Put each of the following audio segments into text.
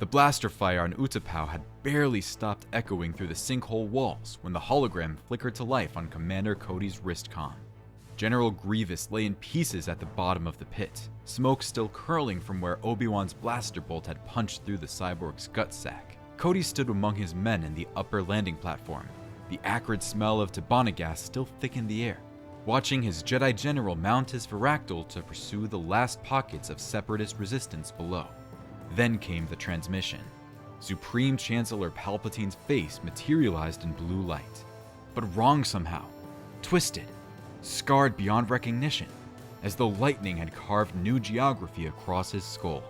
The blaster fire on Utapau had barely stopped echoing through the sinkhole walls when the hologram flickered to life on Commander Cody's wristcom. General Grievous lay in pieces at the bottom of the pit, smoke still curling from where Obi-Wan's blaster bolt had punched through the cyborg's gut sac. Cody stood among his men in the upper landing platform, the acrid smell of Tabana gas still thick in the air, watching his Jedi General mount his Varactyl to pursue the last pockets of Separatist resistance below. Then came the transmission. Supreme Chancellor Palpatine's face materialized in blue light, but wrong somehow, twisted, scarred beyond recognition, as though lightning had carved new geography across his skull.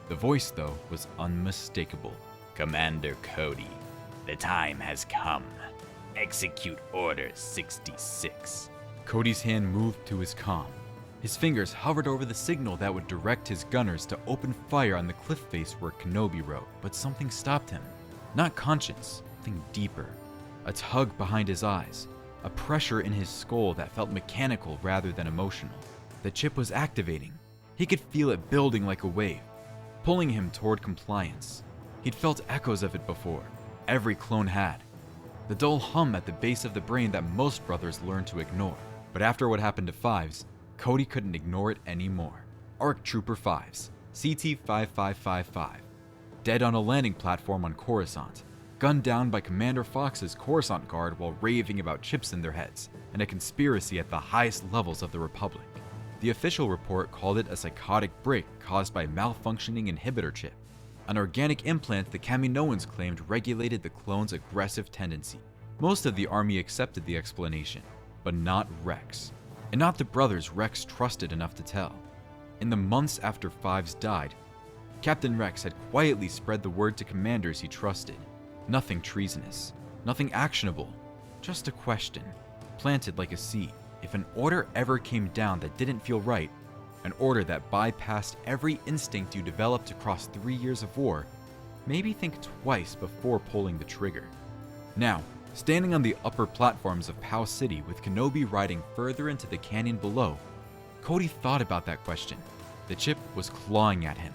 The voice, though, was unmistakable. Commander Cody, the time has come. Execute Order 66. Cody's hand moved to his comm. His fingers hovered over the signal that would direct his gunners to open fire on the cliff face where Kenobi rode, but something stopped him. Not conscience, something deeper. A tug behind his eyes, a pressure in his skull that felt mechanical rather than emotional. The chip was activating. He could feel it building like a wave, pulling him toward compliance. He'd felt echoes of it before. Every clone had. The dull hum at the base of the brain that most brothers learn to ignore. But after what happened to Fives, Cody couldn't ignore it anymore. ARC Trooper Fives, CT-5555, dead on a landing platform on Coruscant, gunned down by Commander Fox's Coruscant Guard while raving about chips in their heads, and a conspiracy at the highest levels of the Republic. The official report called it a psychotic break caused by malfunctioning inhibitor chip, an organic implant the Kaminoans claimed regulated the clone's aggressive tendency. Most of the army accepted the explanation, but not Rex. And not the brothers Rex trusted enough to tell. In the months after Fives died, Captain Rex had quietly spread the word to commanders he trusted. Nothing treasonous, nothing actionable, just a question, planted like a seed. If an order ever came down that didn't feel right, an order that bypassed every instinct you developed across 3 years of war, maybe think twice before pulling the trigger. Now, standing on the upper platforms of Pau City with Kenobi riding further into the canyon below, Cody thought about that question. The chip was clawing at him,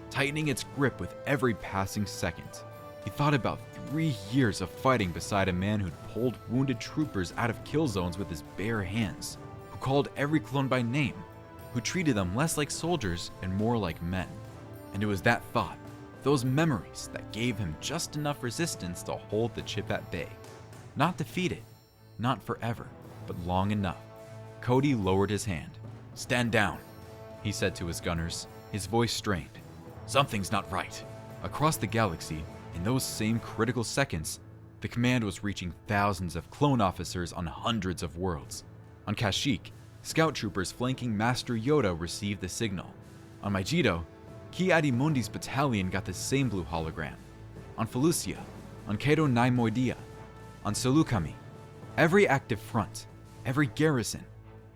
tightening its grip with every passing second. He thought about 3 years of fighting beside a man who'd pulled wounded troopers out of kill zones with his bare hands, who called every clone by name, who treated them less like soldiers and more like men. And it was that thought, those memories, that gave him just enough resistance to hold the chip at bay. Not defeat it, not forever, but long enough. Cody lowered his hand. "Stand down," he said to his gunners, his voice strained. "Something's not right." Across the galaxy, in those same critical seconds, the command was reaching thousands of clone officers on hundreds of worlds. On Kashyyyk, scout troopers flanking Master Yoda received the signal. On Mygeeto, Ki-Adi-Mundi's battalion got the same blue hologram. On Felucia, on Cato Naimoidia, on Selukami, every active front, every garrison,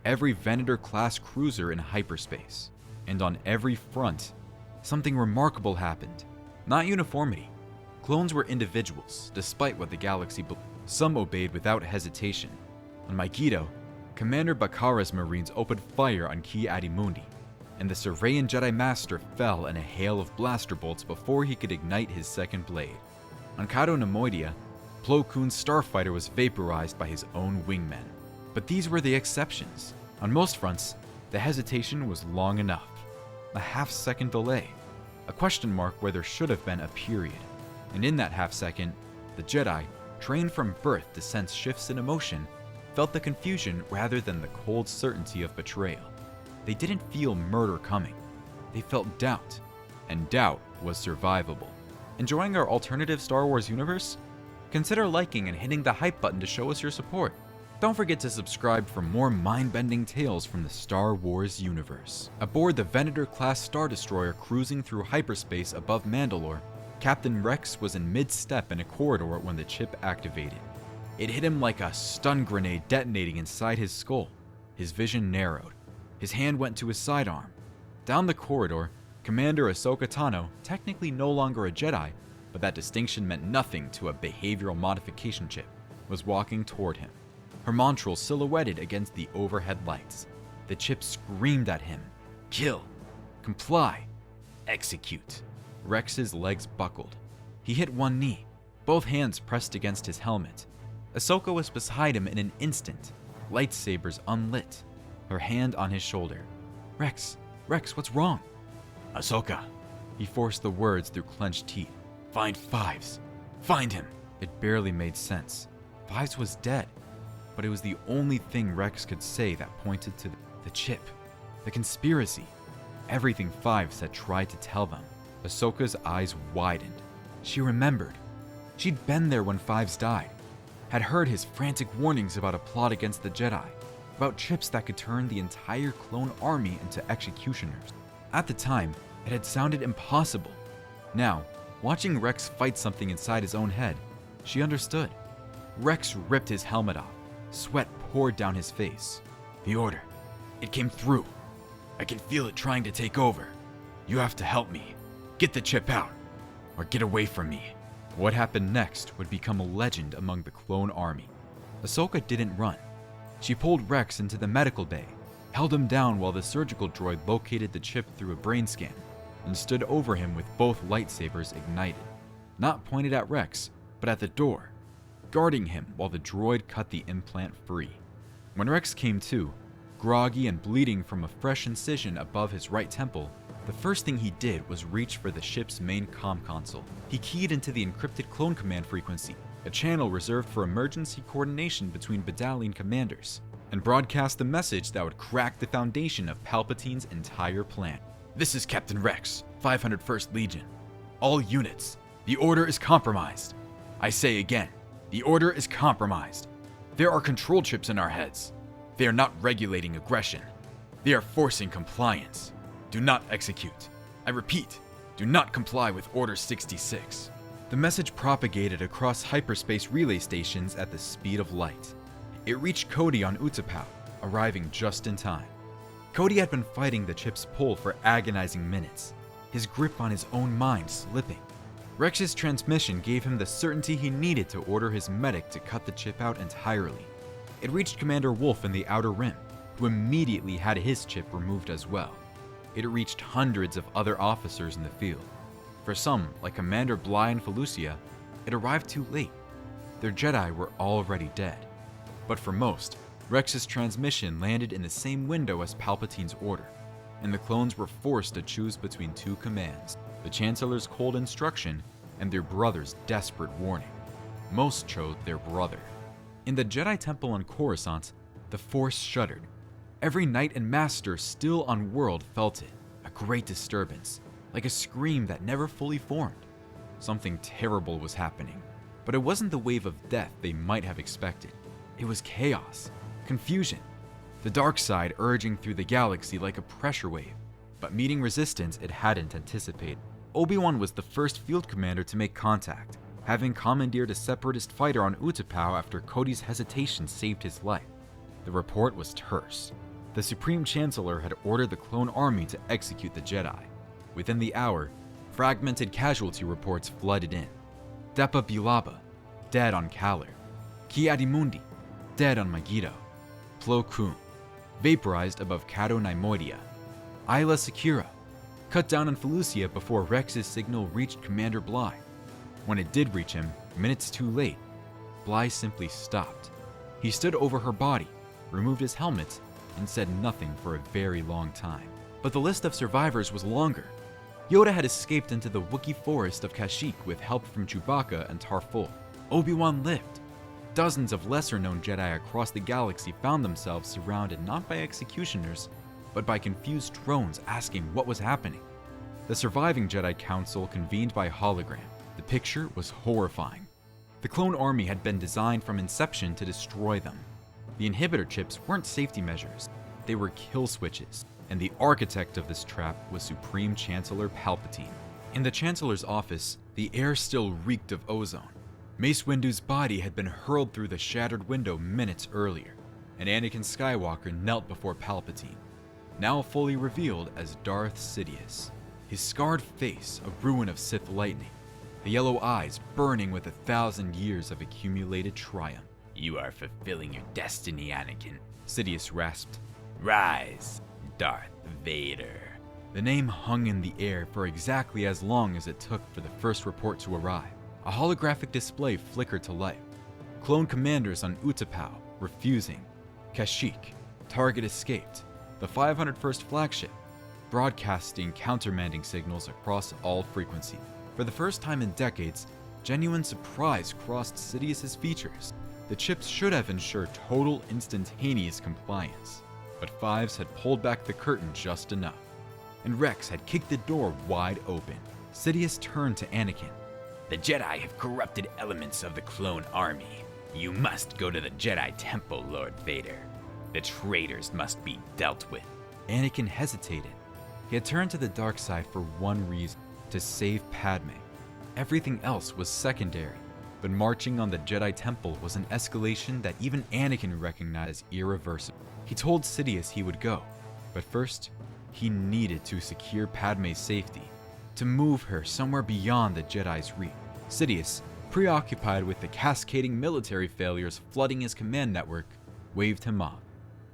every Venator-class cruiser in hyperspace. And on every front, something remarkable happened. Not uniformity. Clones were individuals, despite what the galaxy believed. Some obeyed without hesitation. On Mygeeto, Commander Bakara's Marines opened fire on Ki-Adi-Mundi, and the Serayan Jedi Master fell in a hail of blaster bolts before he could ignite his second blade. On Cato Neimoidia, Plo Koon's starfighter was vaporized by his own wingmen. But these were the exceptions. On most fronts, the hesitation was long enough. A half-second delay. A question mark where there should have been a period. And in that half-second, the Jedi, trained from birth to sense shifts in emotion, felt the confusion rather than the cold certainty of betrayal. They didn't feel murder coming. They felt doubt, and doubt was survivable. Enjoying our alternative Star Wars universe? Consider liking and hitting the hype button to show us your support. Don't forget to subscribe for more mind-bending tales from the Star Wars universe. Aboard the Venator-class Star Destroyer cruising through hyperspace above Mandalore, Captain Rex was in mid-step in a corridor when the chip activated. It hit him like a stun grenade detonating inside his skull. His vision narrowed. His hand went to his sidearm. Down the corridor, Commander Ahsoka Tano, technically no longer a Jedi, but that distinction meant nothing to a behavioral modification chip, was walking toward him. Her mantra silhouetted against the overhead lights. The chip screamed at him. Kill. Comply. Execute. Rex's legs buckled. He hit one knee, both hands pressed against his helmet. Ahsoka was beside him in an instant, lightsabers unlit, her hand on his shoulder. Rex, what's wrong? Ahsoka. He forced the words through clenched teeth. Find Fives. Find him. It barely made sense. Fives was dead, but it was the only thing Rex could say that pointed to the chip, the conspiracy, everything Fives had tried to tell them. Ahsoka's eyes widened. She remembered. She'd been there when Fives died, had heard his frantic warnings about a plot against the Jedi, about chips that could turn the entire clone army into executioners. At the time, it had sounded impossible. Now, watching Rex fight something inside his own head, she understood. Rex ripped his helmet off. Sweat poured down his face. The Order. It came through. I can feel it trying to take over. You have to help me. Get the chip out, or get away from me. What happened next would become a legend among the clone army. Ahsoka didn't run. She pulled Rex into the medical bay, held him down while the surgical droid located the chip through a brain scan, and stood over him with both lightsabers ignited. Not pointed at Rex, but at the door, guarding him while the droid cut the implant free. When Rex came to, groggy and bleeding from a fresh incision above his right temple, the first thing he did was reach for the ship's main comm console. He keyed into the encrypted clone command frequency, a channel reserved for emergency coordination between battalion commanders, and broadcast the message that would crack the foundation of Palpatine's entire plan. This is Captain Rex, 501st Legion. All units, the Order is compromised. I say again, the Order is compromised. There are control chips in our heads. They are not regulating aggression. They are forcing compliance. Do not execute. I repeat, do not comply with Order 66. The message propagated across hyperspace relay stations at the speed of light. It reached Cody on Utapau, arriving just in time. Cody had been fighting the chip's pull for agonizing minutes, his grip on his own mind slipping. Rex's transmission gave him the certainty he needed to order his medic to cut the chip out entirely. It reached Commander Wolf in the Outer Rim, who immediately had his chip removed as well. It reached hundreds of other officers in the field. For some, like Commander Bly and Felucia, it arrived too late. Their Jedi were already dead. But for most, Rex's transmission landed in the same window as Palpatine's order, and the clones were forced to choose between two commands, the Chancellor's cold instruction and their brother's desperate warning. Most chose their brother. In the Jedi Temple on Coruscant, the Force shuddered. Every knight and master still on world felt it, a great disturbance, like a scream that never fully formed. Something terrible was happening, but it wasn't the wave of death they might have expected. It was chaos, confusion, the dark side urging through the galaxy like a pressure wave, but meeting resistance it hadn't anticipated. Obi-Wan was the first field commander to make contact, having commandeered a separatist fighter on Utapau after Cody's hesitation saved his life. The report was terse. The Supreme Chancellor had ordered the clone army to execute the Jedi. Within the hour, fragmented casualty reports flooded in. Depa Billaba, dead on Kaller. Ki-Adi-Mundi, dead on Megiddo. Plo Koon, vaporized above Cato Naimoidia. Isla Secura, cut down on Felucia before Rex's signal reached Commander Bly. When it did reach him, minutes too late, Bly simply stopped. He stood over her body, removed his helmet, and said nothing for a very long time. But the list of survivors was longer. Yoda had escaped into the Wookiee forest of Kashyyyk with help from Chewbacca and Tarful. Obi-Wan lived. Dozens of lesser-known Jedi across the galaxy found themselves surrounded not by executioners, but by confused drones asking what was happening. The surviving Jedi Council convened by hologram. The picture was horrifying. The clone army had been designed from inception to destroy them. The inhibitor chips weren't safety measures, they were kill switches, and the architect of this trap was Supreme Chancellor Palpatine. In the Chancellor's office, the air still reeked of ozone. Mace Windu's body had been hurled through the shattered window minutes earlier, and Anakin Skywalker knelt before Palpatine, now fully revealed as Darth Sidious. His scarred face a ruin of Sith lightning, the yellow eyes burning with 1,000 years of accumulated triumph. You are fulfilling your destiny, Anakin. Sidious rasped. Rise, Darth Vader. The name hung in the air for exactly as long as it took for the first report to arrive. A holographic display flickered to life. Clone commanders on Utapau refusing. Kashyyyk, target escaped. The 501st flagship, broadcasting countermanding signals across all frequency. For the first time in decades, genuine surprise crossed Sidious's features. The chips should have ensured total instantaneous compliance, but Fives had pulled back the curtain just enough, and Rex had kicked the door wide open. Sidious turned to Anakin. The Jedi have corrupted elements of the clone army. You must go to the Jedi Temple, Lord Vader. The traitors must be dealt with. Anakin hesitated. He had turned to the dark side for one reason, to save Padme. Everything else was secondary, but marching on the Jedi Temple was an escalation that even Anakin recognized as irreversible. He told Sidious he would go, but first, he needed to secure Padme's safety, to move her somewhere beyond the Jedi's reach. Sidious, preoccupied with the cascading military failures flooding his command network, waved him off.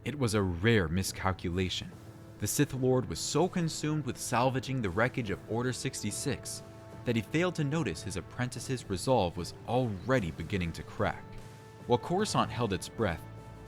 It was a rare miscalculation. The Sith Lord was so consumed with salvaging the wreckage of Order 66 that he failed to notice his apprentice's resolve was already beginning to crack. While Coruscant held its breath,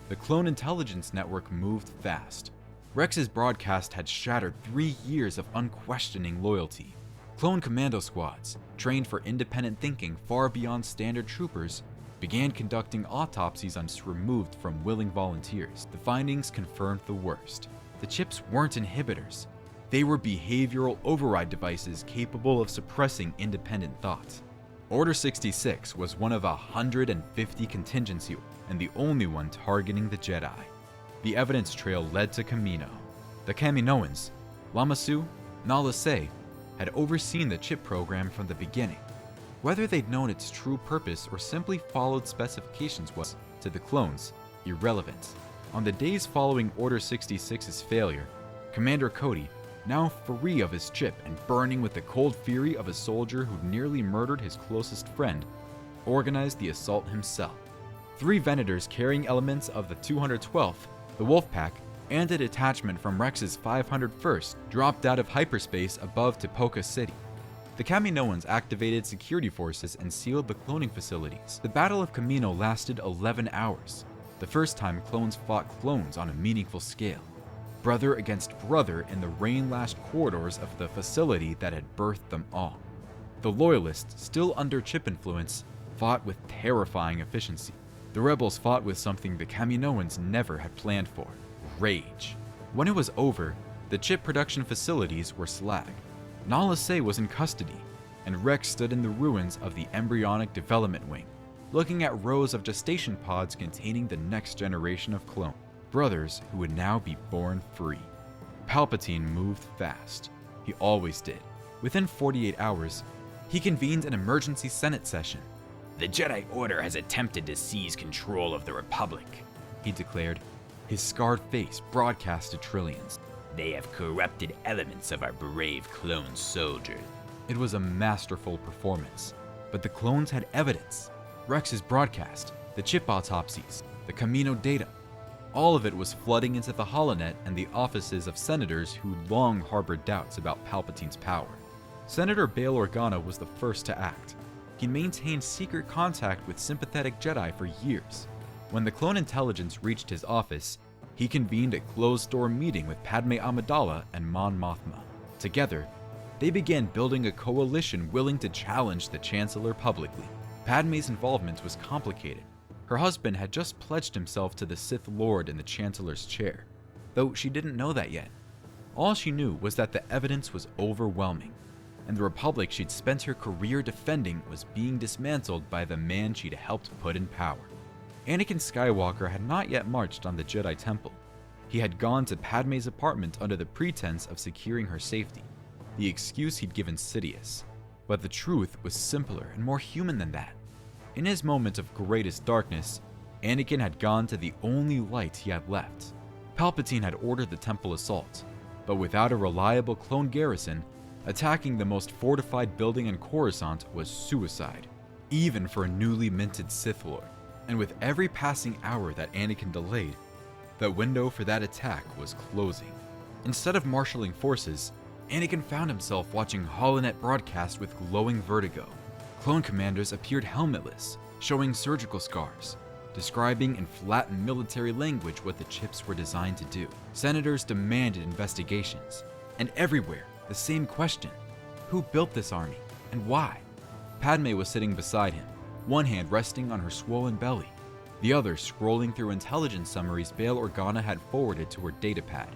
the clone intelligence network moved fast. Rex's broadcast had shattered 3 years of unquestioning loyalty. Clone commando squads, trained for independent thinking far beyond standard troopers, began conducting autopsies on removed from willing volunteers. The findings confirmed the worst. The chips weren't inhibitors. They were behavioral override devices capable of suppressing independent thought. Order 66 was one of 150 contingency and the only one targeting the Jedi. The evidence trail led to Kamino. The Kaminoans, Lama Su, Nala Se, had overseen the chip program from the beginning. Whether they'd known its true purpose or simply followed specifications was, to the clones, irrelevant. On the days following Order 66's failure, Commander Cody, now free of his chip and burning with the cold fury of a soldier who'd nearly murdered his closest friend, organized the assault himself. 3 Venators carrying elements of the 212th, the Wolfpack, and a detachment from Rex's 501st dropped out of hyperspace above Tipoca City. The Kaminoans activated security forces and sealed the cloning facilities. The Battle of Kamino lasted 11 hours, the first time clones fought clones on a meaningful scale. Brother against brother in the rain-lashed corridors of the facility that had birthed them all. The Loyalists, still under chip influence, fought with terrifying efficiency. The rebels fought with something the Kaminoans never had planned for: rage. When it was over, the chip production facilities were slag. Nala Se was in custody, and Rex stood in the ruins of the embryonic development wing, looking at rows of gestation pods containing the next generation of clone brothers who would now be born free. Palpatine moved fast. He always did. Within 48 hours, he convened an emergency Senate session. The Jedi Order has attempted to seize control of the Republic, he declared. His scarred face broadcast to trillions. They have corrupted elements of our brave clone soldiers. It was a masterful performance, but the clones had evidence. Rex's broadcast, the chip autopsies, the Kamino data. All of it was flooding into the holonet and the offices of senators who long harbored doubts about Palpatine's power. Senator Bail Organa was the first to act. He maintained secret contact with sympathetic Jedi for years. When the clone intelligence reached his office, he convened a closed-door meeting with Padme Amidala and Mon Mothma. Together, they began building a coalition willing to challenge the Chancellor publicly. Padme's involvement was complicated. Her husband had just pledged himself to the Sith Lord in the Chancellor's chair, though she didn't know that yet. All she knew was that the evidence was overwhelming, and the Republic she'd spent her career defending was being dismantled by the man she'd helped put in power. Anakin Skywalker had not yet marched on the Jedi Temple. He had gone to Padme's apartment under the pretense of securing her safety, the excuse he'd given Sidious. But the truth was simpler and more human than that. In his moment of greatest darkness, Anakin had gone to the only light he had left. Palpatine had ordered the temple assault, but without a reliable clone garrison, attacking the most fortified building in Coruscant was suicide, even for a newly minted Sith Lord. And with every passing hour that Anakin delayed, the window for that attack was closing. Instead of marshaling forces, Anakin found himself watching holonet broadcasts with glowing vertigo. Clone commanders appeared helmetless, showing surgical scars, describing in flat military language what the chips were designed to do. Senators demanded investigations, and everywhere, the same question: who built this army, and why? Padme was sitting beside him, one hand resting on her swollen belly, the other scrolling through intelligence summaries Bail Organa had forwarded to her datapad.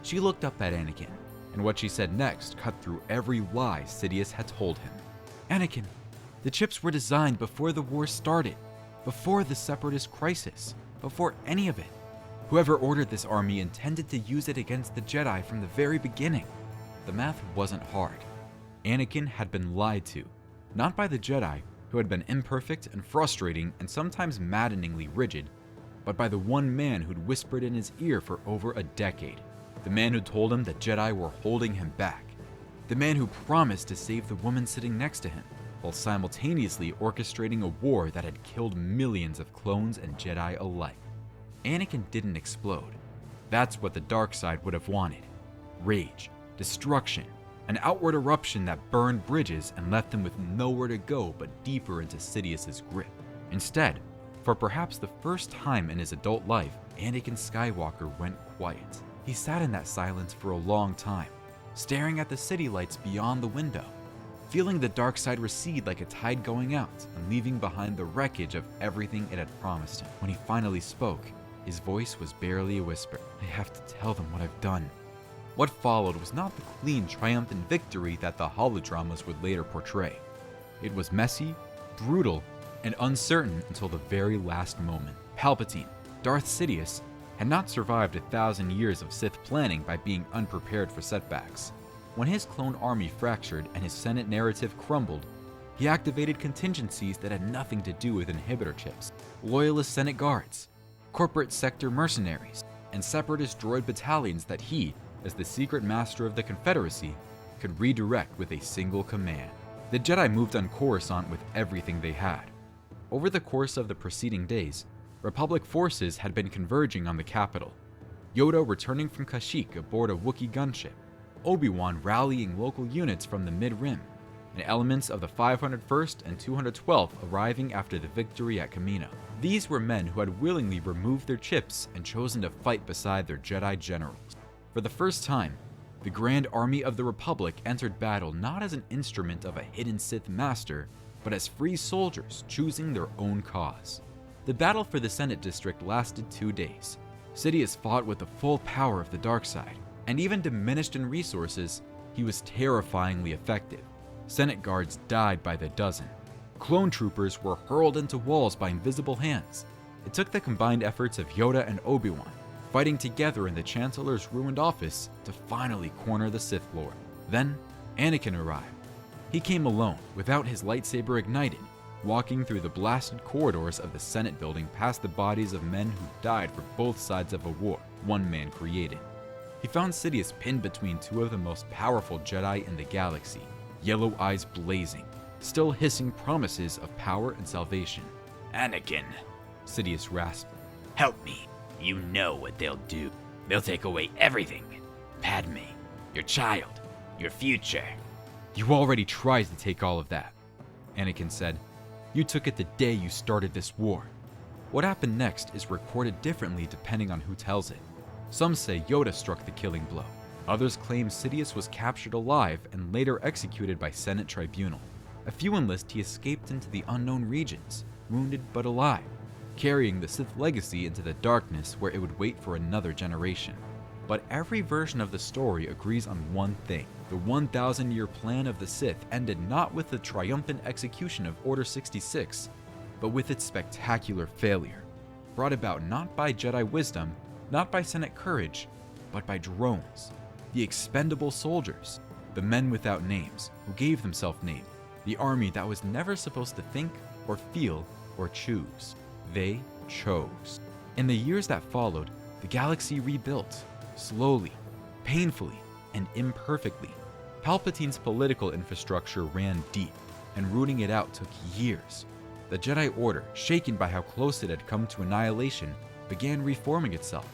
She looked up at Anakin, and what she said next cut through every lie Sidious had told him. Anakin, the chips were designed before the war started, before the Separatist crisis, before any of it. Whoever ordered this army intended to use it against the Jedi from the very beginning. The math wasn't hard. Anakin had been lied to, not by the Jedi, who had been imperfect and frustrating and sometimes maddeningly rigid, but by the one man who'd whispered in his ear for over a decade. The man who told him that Jedi were holding him back. The man who promised to save the woman sitting next to him, while simultaneously orchestrating a war that had killed millions of clones and Jedi alike. Anakin didn't explode. That's what the dark side would have wanted. Rage, destruction, an outward eruption that burned bridges and left him with nowhere to go but deeper into Sidious's grip. Instead, for perhaps the first time in his adult life, Anakin Skywalker went quiet. He sat in that silence for a long time, staring at the city lights beyond the window, feeling the dark side recede like a tide going out and leaving behind the wreckage of everything it had promised him. When he finally spoke, his voice was barely a whisper. I have to tell them what I've done. What followed was not the clean, triumphant victory that the holodramas would later portray. It was messy, brutal, and uncertain until the very last moment. Palpatine, Darth Sidious, had not survived 1,000 years of Sith planning by being unprepared for setbacks. When his clone army fractured and his Senate narrative crumbled, he activated contingencies that had nothing to do with inhibitor chips, loyalist Senate guards, corporate sector mercenaries, and separatist droid battalions that he, as the secret master of the Confederacy, could redirect with a single command. The Jedi moved on Coruscant with everything they had. Over the course of the preceding days, Republic forces had been converging on the capital. Yoda returning from Kashyyyk aboard a Wookiee gunship, Obi-Wan rallying local units from the Mid-Rim, and elements of the 501st and 212th arriving after the victory at Kamino. These were men who had willingly removed their chips and chosen to fight beside their Jedi generals. For the first time, the Grand Army of the Republic entered battle not as an instrument of a hidden Sith master, but as free soldiers choosing their own cause. The battle for the Senate district lasted 2 days. Sidious fought with the full power of the dark side, and even diminished in resources, he was terrifyingly effective. Senate guards died by the dozen. Clone troopers were hurled into walls by invisible hands. It took the combined efforts of Yoda and Obi-Wan, fighting together in the Chancellor's ruined office to finally corner the Sith Lord. Then, Anakin arrived. He came alone, without his lightsaber ignited, walking through the blasted corridors of the Senate building past the bodies of men who died for both sides of a war one man created. He found Sidious pinned between two of the most powerful Jedi in the galaxy, yellow eyes blazing, still hissing promises of power and salvation. Anakin, Sidious rasped. help me. You know what they'll do. They'll take away everything. Padme, your child, your future. You already tried to take all of that, Anakin said. You took it the day you started this war. What happened next is recorded differently depending on who tells it. Some say Yoda struck the killing blow. Others claim Sidious was captured alive and later executed by Senate tribunal. A few enlist he escaped into the unknown regions, wounded but alive, carrying the Sith legacy into the darkness where it would wait for another generation. But every version of the story agrees on one thing. The 1,000-year plan of the Sith ended not with the triumphant execution of Order 66, but with its spectacular failure, brought about not by Jedi wisdom, not by Senate courage, but by drones, the expendable soldiers, the men without names who gave themselves names, the army that was never supposed to think or feel or choose. They chose. In the years that followed, the galaxy rebuilt, slowly, painfully, and imperfectly. Palpatine's political infrastructure ran deep, and rooting it out took years. The Jedi Order, shaken by how close it had come to annihilation, began reforming itself.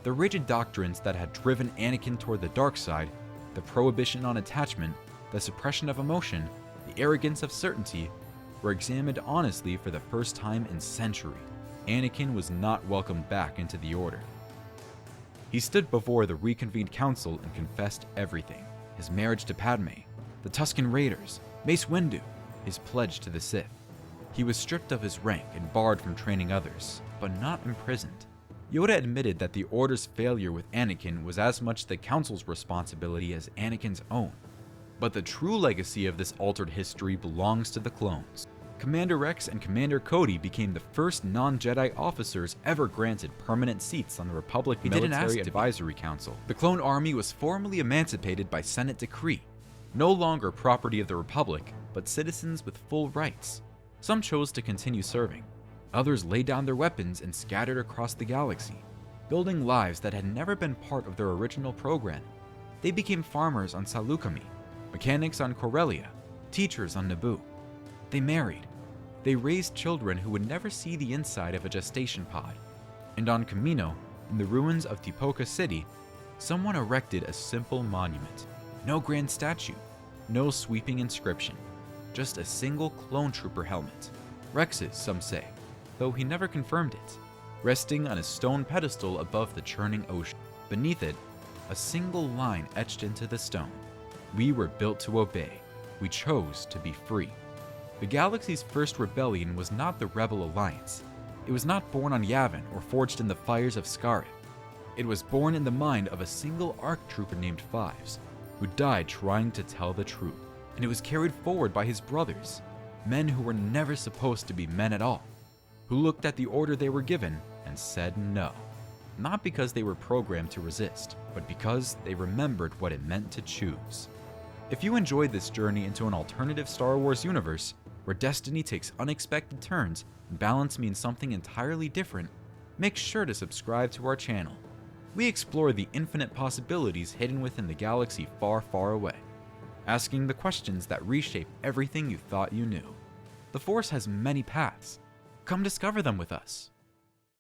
The rigid doctrines that had driven Anakin toward the dark side The prohibition on attachment, the suppression of emotion, the arrogance of certainty were examined honestly for the first time in centuries. Anakin was not welcomed back into the Order. He stood before the reconvened council and confessed everything: his marriage to Padme, the Tusken Raiders, Mace Windu, his pledge to the Sith. He was stripped of his rank and barred from training others, but not imprisoned. Yoda admitted that the Order's failure with Anakin was as much the Council's responsibility as Anakin's own. But the true legacy of this altered history belongs to the clones. Commander Rex and Commander Cody became the first non-Jedi officers ever granted permanent seats on the Republic Military Advisory Council. The Clone Army was formally emancipated by Senate decree, no longer property of the Republic, but citizens with full rights. Some chose to continue serving. Others laid down their weapons and scattered across the galaxy, building lives that had never been part of their original program. They became farmers on Saleucami, mechanics on Corellia, teachers on Naboo. They married. They raised children who would never see the inside of a gestation pod. And on Kamino, in the ruins of Tipoca City, someone erected a simple monument. No grand statue, no sweeping inscription, just a single clone trooper helmet. Rex's, some say, though he never confirmed it, resting on a stone pedestal above the churning ocean. Beneath it, a single line etched into the stone: "We were built to obey. We chose to be free." The galaxy's first rebellion was not the Rebel Alliance. It was not born on Yavin or forged in the fires of Scarif. It was born in the mind of a single ARC trooper named Fives, who died trying to tell the truth. And it was carried forward by his brothers, men who were never supposed to be men at all, who looked at the order they were given and said no. Not because they were programmed to resist, but because they remembered what it meant to choose. If you enjoyed this journey into an alternative Star Wars universe, where destiny takes unexpected turns and balance means something entirely different, make sure to subscribe to our channel. We explore the infinite possibilities hidden within the galaxy far, far away, asking the questions that reshape everything you thought you knew. The Force has many paths. Come discover them with us.